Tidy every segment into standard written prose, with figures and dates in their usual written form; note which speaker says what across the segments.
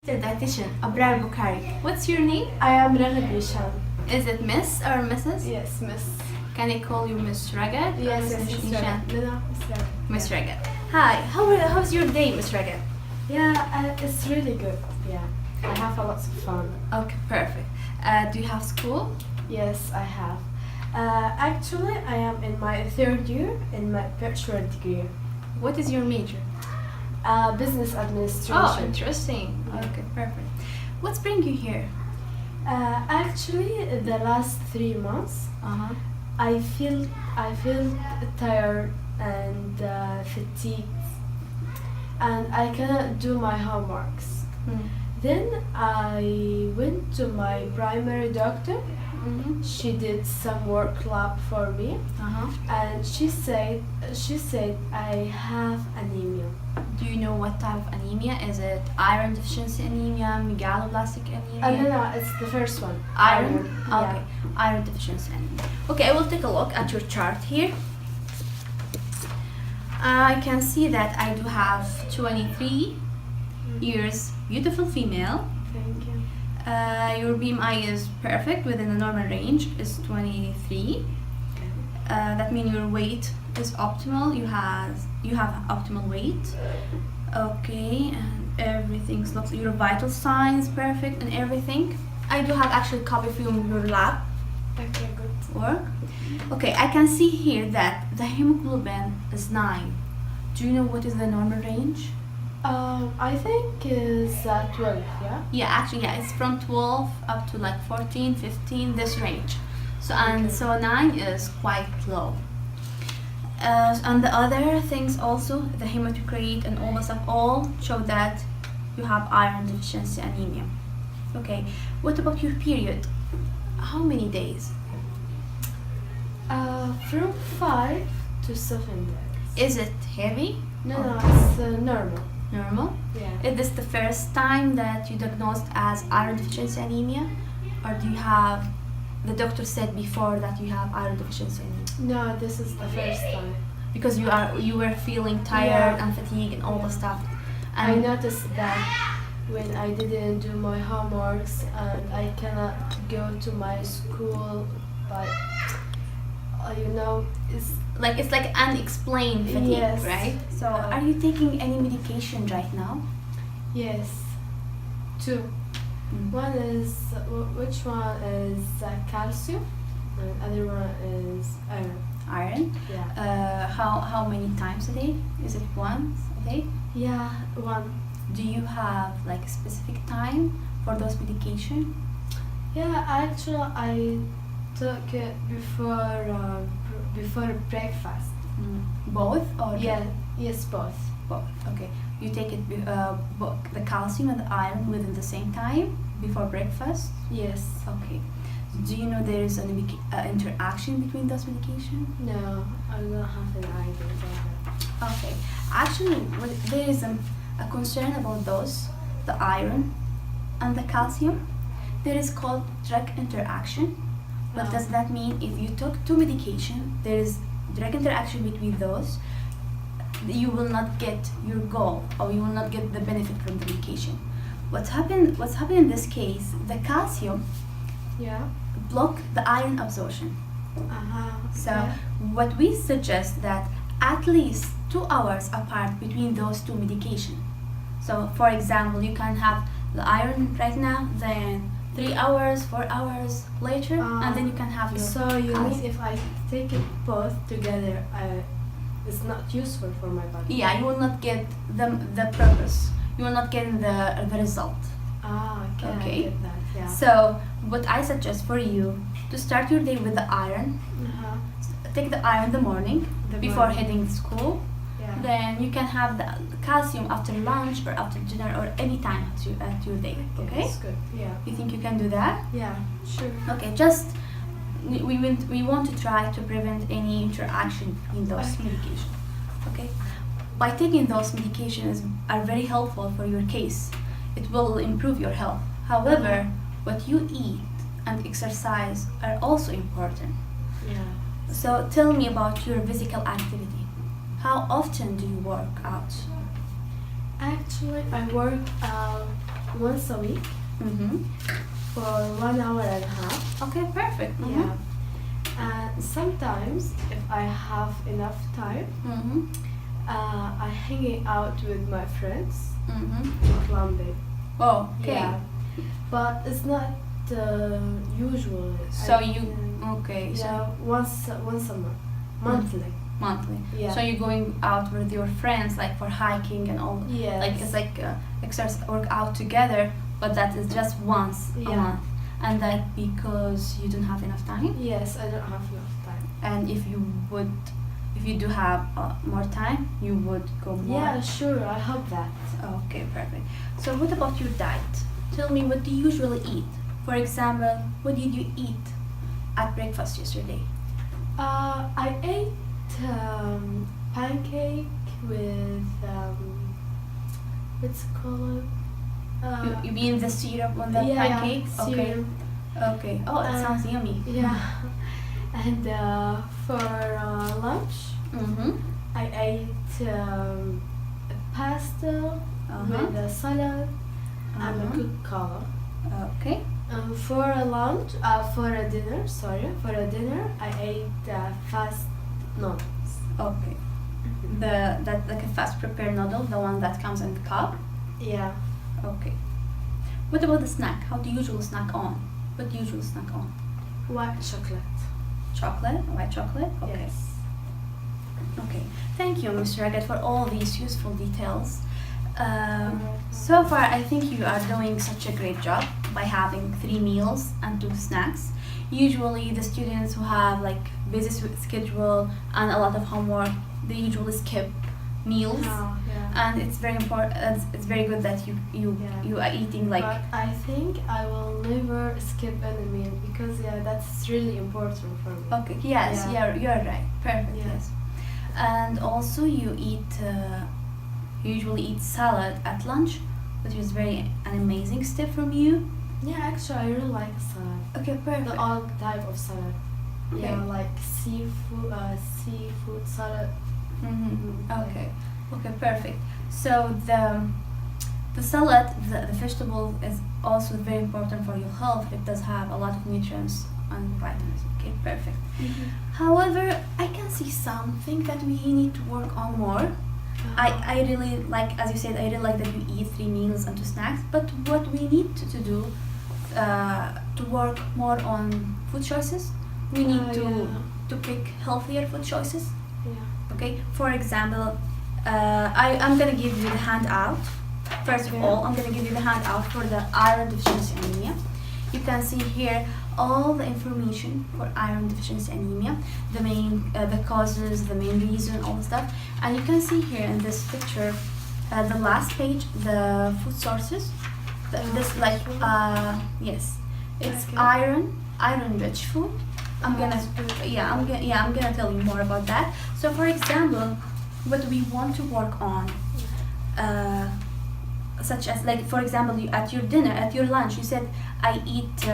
Speaker 1: The dietitian, Abrar Albukhari. What's your name?
Speaker 2: I am Ragad Bishan.
Speaker 1: Is it Miss or Mrs.?
Speaker 2: Yes, Miss.
Speaker 1: Can I call you Miss Ragad?
Speaker 2: Yes,
Speaker 1: or
Speaker 2: yes,
Speaker 1: Miss
Speaker 2: Miss
Speaker 1: Nishan?
Speaker 2: Ragad. No, Miss Ragad.
Speaker 1: Miss Ragad. Hi, how's your day, Miss Ragad?
Speaker 2: Yeah, it's really good. Yeah, I have a lot of fun.
Speaker 1: Okay, perfect. Do you have school?
Speaker 2: Yes, I have. Actually, I am in my third year in my bachelor degree.
Speaker 1: What is your major?
Speaker 2: Business administration.
Speaker 1: Oh, interesting. Okay, perfect. What's bring you here?
Speaker 2: Actually, the last 3 months, I feel tired and fatigued, and I cannot do my homeworks. Then I went to my primary doctor. She did some work lab for me, and she said I have anemia.
Speaker 1: Do you know what type of anemia? Is it iron deficiency anemia, megaloblastic anemia?
Speaker 2: No, it's the first one.
Speaker 1: Iron?
Speaker 2: Yeah.
Speaker 1: Okay, iron deficiency anemia. Okay, I will take a look at your chart here. I can see that I do have 23 years, beautiful female.
Speaker 2: Thank you.
Speaker 1: Your BMI is perfect, within the normal range, is 23. That means your weight is optimal. You have optimal weight. Okay, and everything looks, your vital signs perfect and everything. I do have actually copy from your lab
Speaker 2: Okay, good.
Speaker 1: work. Okay, I can see here that the hemoglobin is 9. Do you know what is the normal range?
Speaker 2: I think is 12. Yeah.
Speaker 1: Yeah, actually, yeah, it's from 12 up to like 14, 15, this range. So
Speaker 2: Okay.
Speaker 1: so 9 is quite low. And the other things also, the hematocrit and all the stuff, all show that you have iron deficiency anemia. Okay, what about your period? How many days?
Speaker 2: From 5 to 7 days.
Speaker 1: Is it heavy?
Speaker 2: No,
Speaker 1: or
Speaker 2: it's normal.
Speaker 1: normal?
Speaker 2: Yeah.
Speaker 1: Is this the first time that you diagnosed as iron deficiency anemia? Or do you have, the doctor said before that you have iron deficiency anemia?
Speaker 2: No, this is the first time.
Speaker 1: Because you were feeling tired
Speaker 2: Yeah.
Speaker 1: and fatigued and all the stuff.
Speaker 2: I
Speaker 1: And
Speaker 2: noticed that when I didn't do my homeworks and I cannot go to my school, but
Speaker 1: it's like unexplained fatigue,
Speaker 2: Yes.
Speaker 1: right? So are you taking any medication right now?
Speaker 2: yes, 2. One is which one is calcium, and other one is iron.
Speaker 1: Iron.
Speaker 2: Yeah.
Speaker 1: How many times a day? Is it once a day?
Speaker 2: Yeah, 1.
Speaker 1: Do you have like a specific time for those medication?
Speaker 2: Yeah, actually, I took it before breakfast.
Speaker 1: Both or
Speaker 2: Yeah, yes, both.
Speaker 1: both? Okay. You take it both the calcium and the iron within the same time before breakfast?
Speaker 2: Yes.
Speaker 1: Okay. Do you know there is an interaction between those medications?
Speaker 2: No, I don't have an idea about that.
Speaker 1: Okay. Actually, there is a concern about those, the iron and the calcium. There is called drug interaction. What does that mean? If you took 2 medication, there is drug interaction between those, you will not get your goal, or you will not get the benefit from the medication. What's happened in this case, the calcium
Speaker 2: Yeah.
Speaker 1: block the iron absorption. So
Speaker 2: Okay.
Speaker 1: what we suggest that at least 2 hours apart between those 2 medication. So for example, you can have the iron right now, then 3 hours, 4 hours later, and then you can have your
Speaker 2: So you
Speaker 1: calcium.
Speaker 2: mean if I take it both together, it's not useful for my body?
Speaker 1: Yeah, you will not get the purpose. You will not get the result.
Speaker 2: Okay.
Speaker 1: Okay.
Speaker 2: I get that. Yeah.
Speaker 1: So what I suggest for you to start your day with the iron. Take the iron in the morning
Speaker 2: The
Speaker 1: before
Speaker 2: morning.
Speaker 1: heading to school.
Speaker 2: Yeah.
Speaker 1: Then you can have the calcium after lunch or after dinner or any time at your day. Okay?
Speaker 2: That's good. Yeah.
Speaker 1: You think you can do that?
Speaker 2: Yeah. Sure.
Speaker 1: Okay, just we want to try to prevent any interaction between those
Speaker 2: Okay.
Speaker 1: medications. Okay? By taking those medications are very helpful for your case. It will improve your health. However, what you eat and exercise are also important.
Speaker 2: Yeah.
Speaker 1: So tell me about your physical activity. How often do you work out?
Speaker 2: Actually, I work once a week
Speaker 1: Mm-hmm.
Speaker 2: for 1 hour and a half.
Speaker 1: Okay, perfect. Mm-hmm.
Speaker 2: Yeah. And sometimes, if I have enough time,
Speaker 1: Mm-hmm.
Speaker 2: I hang it out with my friends
Speaker 1: Mm-hmm.
Speaker 2: climbing.
Speaker 1: Oh, okay.
Speaker 2: Yeah. But it's not usual.
Speaker 1: So you okay? So
Speaker 2: Yeah, once a month, monthly.
Speaker 1: monthly.
Speaker 2: Yeah.
Speaker 1: So you're going out with your friends, like for hiking and all.
Speaker 2: Yes.
Speaker 1: Like it's like exercise, work out together, but that is just once a
Speaker 2: Yeah.
Speaker 1: month, and that because you don't have enough time.
Speaker 2: Yes, I don't have enough time.
Speaker 1: And if you do have more time, you would go more.
Speaker 2: Yeah, sure. I hope that.
Speaker 1: Okay, perfect. So what about your diet? Tell me, what do you usually eat? For example, what did you eat at breakfast yesterday?
Speaker 2: I ate pancake with what's it called?
Speaker 1: You mean the syrup on the pancake?
Speaker 2: Yeah,
Speaker 1: Okay.
Speaker 2: syrup.
Speaker 1: Okay. Oh, it sounds yummy.
Speaker 2: Yeah. And for lunch,
Speaker 1: Mm-hmm.
Speaker 2: I ate pasta with a salad and a cooked color.
Speaker 1: Okay.
Speaker 2: For a lunch, for a dinner, I ate fast noodles.
Speaker 1: Okay. That like a fast prepared noodle, the one that comes in the cup.
Speaker 2: Yeah.
Speaker 1: Okay. What about the snack? How do you usually snack on? What do you usually snack on?
Speaker 2: White chocolate.
Speaker 1: Chocolate? White chocolate? Okay.
Speaker 2: Yes.
Speaker 1: Okay. Thank you, Mr. Ragat, for all these useful details. So far, I think you are doing such a great job by having 3 meals and 2 snacks. Usually, the students who have like busy schedule and a lot of homework, they usually skip meals.
Speaker 2: Oh, yeah.
Speaker 1: And it's very important. It's very good that you are eating like.
Speaker 2: But I think I will never skip any meal because that's really important for me.
Speaker 1: Okay. Yes.
Speaker 2: Yeah.
Speaker 1: You're right. Perfect.
Speaker 2: Yeah.
Speaker 1: Yes. And also, you usually eat salad at lunch, which is an amazing step from you.
Speaker 2: Yeah, actually, I really like salad.
Speaker 1: Okay. Perfect.
Speaker 2: The all type of salad.
Speaker 1: Okay.
Speaker 2: Yeah, like seafood salad.
Speaker 1: Mm-hmm. Okay. Okay. Perfect. So the salad, the vegetable is also very important for your health. It does have a lot of nutrients and vitamins. Okay. Perfect. However, I can see something that we need to work on more. I really like, as you said, I really like that we eat 3 meals and 2 snacks. But what we need to do to work more on food choices, we need to pick healthier food choices.
Speaker 2: Yeah.
Speaker 1: Okay. For example, I'm gonna give you the handout. First of all, I'm gonna give you the handout for the iron deficiency anemia. You can see here all the information for iron deficiency anemia, the causes, the main reason, all the stuff. And you can see here in this picture, the last page, the food sources. Yes, it's iron rich food. I'm gonna tell you more about that. So for example, what we want to work on, such as like for example, at your lunch, you said I eat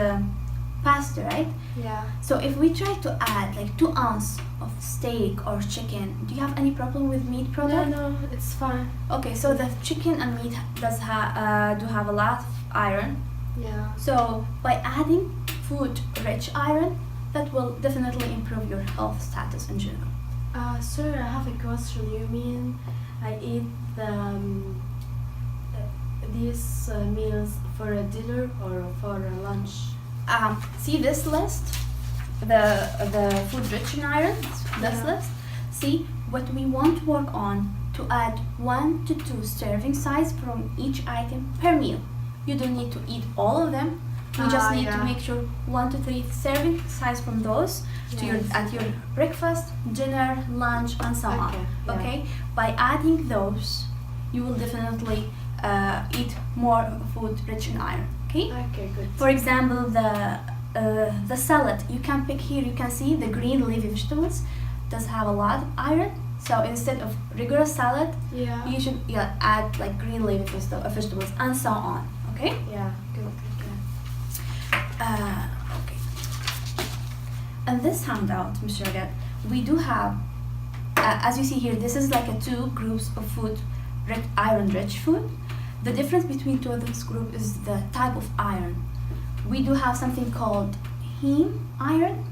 Speaker 1: pasta, right?
Speaker 2: Yeah.
Speaker 1: So if we try to add like 2 ounces of steak or chicken, do you have any problem with meat product?
Speaker 2: No, it's fine.
Speaker 1: Okay, so the chicken and meat do have a lot of iron.
Speaker 2: Yeah.
Speaker 1: So by adding food rich iron, that will definitely improve your health status in general.
Speaker 2: Sir, I have a question. You mean I eat these meals for a dinner or for a lunch?
Speaker 1: See this list, the food rich in iron. This list. See what we want to work on to add 1 to 2 serving size from each item per meal. You don't need to eat all of them. We just need to make sure 1 to 3 serving size from those at your breakfast, dinner, lunch, and so on. Okay. By adding those, you will definitely eat more food rich in iron. Okay.
Speaker 2: Okay, good.
Speaker 1: For example, the salad you can pick here. You can see the green leafy vegetables does have a lot of iron. So instead of regular salad, you should add like green leafy vegetables and so on. Okay.
Speaker 2: Yeah. Good.
Speaker 1: Okay. And this handout, Mr. Ragat, we do have, as you see here, this is like 2 groups of food, iron-rich food. The difference between two of those groups is the type of iron. We do have something called heme iron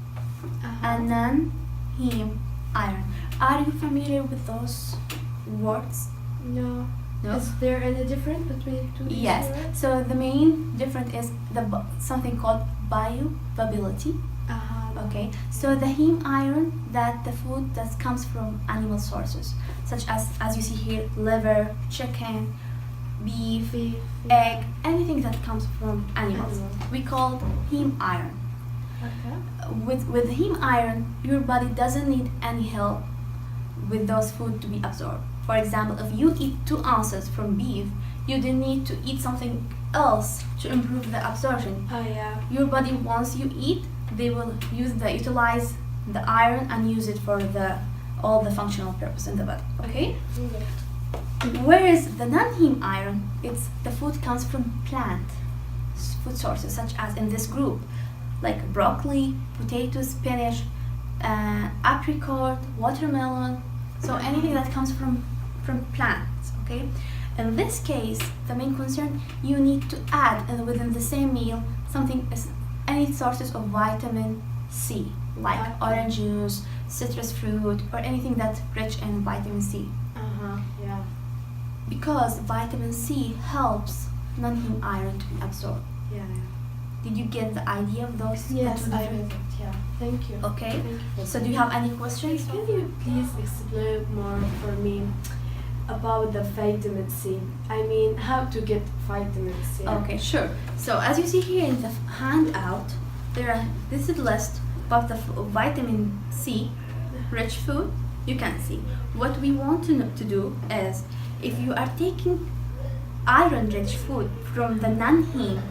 Speaker 1: and non-heme iron. Are you familiar with those words?
Speaker 2: No.
Speaker 1: No?
Speaker 2: Is there any difference between two?
Speaker 1: Yes. So the main difference is something called bioavailability. Okay. So the heme iron, that the food that comes from animal sources, such as you see here, liver, chicken, beef, egg, anything that comes from animals. We call heme iron.
Speaker 2: Okay.
Speaker 1: With heme iron, your body doesn't need any help with those food to be absorbed. For example, if you eat 2 ounces from beef, you don't need to eat something else to improve the absorption.
Speaker 2: Oh yeah.
Speaker 1: Your body, once you eat, they will utilize the iron and use it for all the functional purpose in the body. Okay? Whereas the non-heme iron, it's the food comes from plant food sources, such as in this group, like broccoli, potatoes, spinach, apricot, watermelon. So anything that comes from plants. Okay. In this case, the main concern, you need to add within the same meal any sources of vitamin C, like orange juice, citrus fruit, or anything that's rich in vitamin C.
Speaker 2: Yeah.
Speaker 1: Because vitamin C helps non-heme iron to be absorbed.
Speaker 2: Yeah.
Speaker 1: Did you get the idea of those?
Speaker 2: Yes,
Speaker 1: the two
Speaker 2: I
Speaker 1: different-
Speaker 2: read it. Yeah. Thank you.
Speaker 1: Okay.
Speaker 2: Thank you.
Speaker 1: So do you have any questions?
Speaker 2: Can you please explain more for me about the vitamin C? I mean, how to get vitamin C?
Speaker 1: Okay, sure. So as you see here in the handout, this is a list of the vitamin C rich food. You can see what we want to do is, if you are taking iron rich food from the non-heme,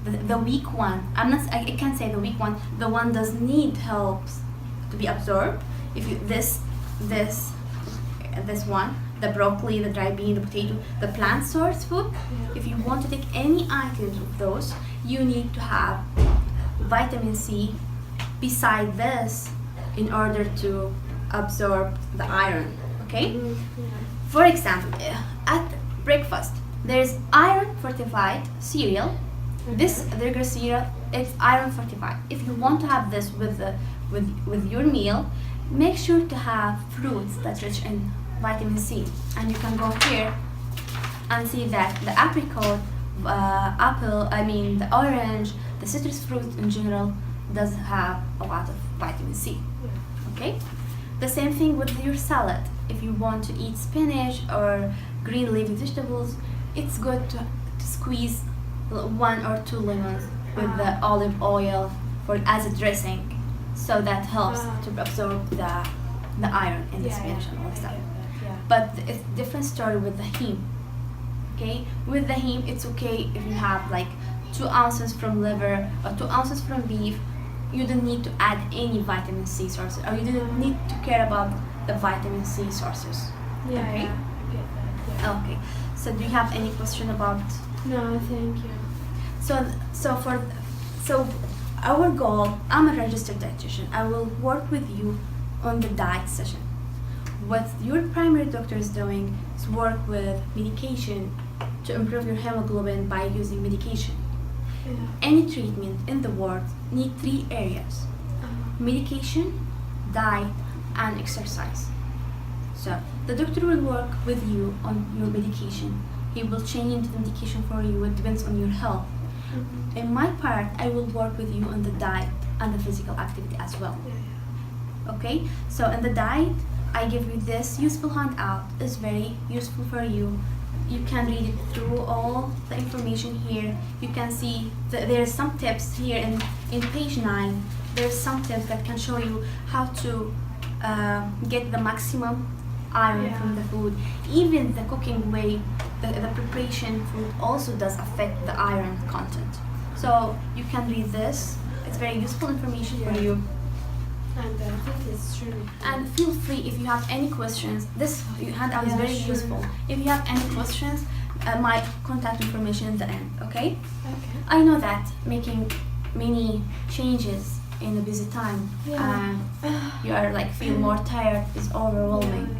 Speaker 1: the weak one, I can't say the weak one, the one does need helps to be absorbed. If you this one, the broccoli, the dry bean, the potato, the plant source food, if you want to take any items of those, you need to have vitamin C beside this in order to absorb the iron. Okay? For example, at breakfast, there's iron fortified cereal. This regular cereal is iron fortified. If you want to have this with your meal, make sure to have fruits that's rich in vitamin C. And you can go here and see that the apricot, the orange, the citrus fruit in general does have a lot of vitamin C. Okay? The same thing with your salad. If you want to eat spinach or green leafy vegetables, it's good to squeeze 1 or 2 lemons with the olive oil as a dressing, so that helps to absorb the iron in the spinach and all that stuff. But it's a different story with the heme. Okay, with the heme, it's okay if you have like 2 ounces from liver or 2 ounces from beef. You don't need to add any vitamin C sources, or you don't need to care about the vitamin C sources. Okay. Okay. So do you have any question about?
Speaker 2: No, thank you.
Speaker 1: So our goal, I'm a registered dietitian. I will work with you on the diet session. What your primary doctor is doing is work with medication to improve your hemoglobin by using medication. Any treatment in the world need 3 areas: medication, diet, and exercise. So the doctor will work with you on your medication. He will change the medication for you. It depends on your health. In my part, I will work with you on the diet and the physical activity as well. Okay? So in the diet, I give you this useful handout. It's very useful for you. You can read it through all the information here. You can see there's some tips here in page 9. There's some tips that can show you how to get the maximum iron from the food. Even the cooking way, the preparation food also does affect the iron content. So you can read this. It's very useful information for you.
Speaker 2: And I think it's true.
Speaker 1: And feel free if you have any questions. This handout is very useful. If you have any questions, my contact information in the end. Okay?
Speaker 2: Okay.
Speaker 1: I know that making many changes in a busy time, and you are feel more tired is overwhelming.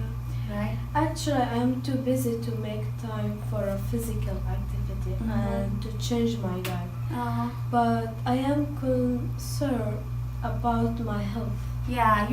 Speaker 1: right?
Speaker 2: Actually, I am too busy to make time for a physical activity and to change my diet.
Speaker 1: Uh,
Speaker 2: But I am concerned about my health.
Speaker 1: yeah,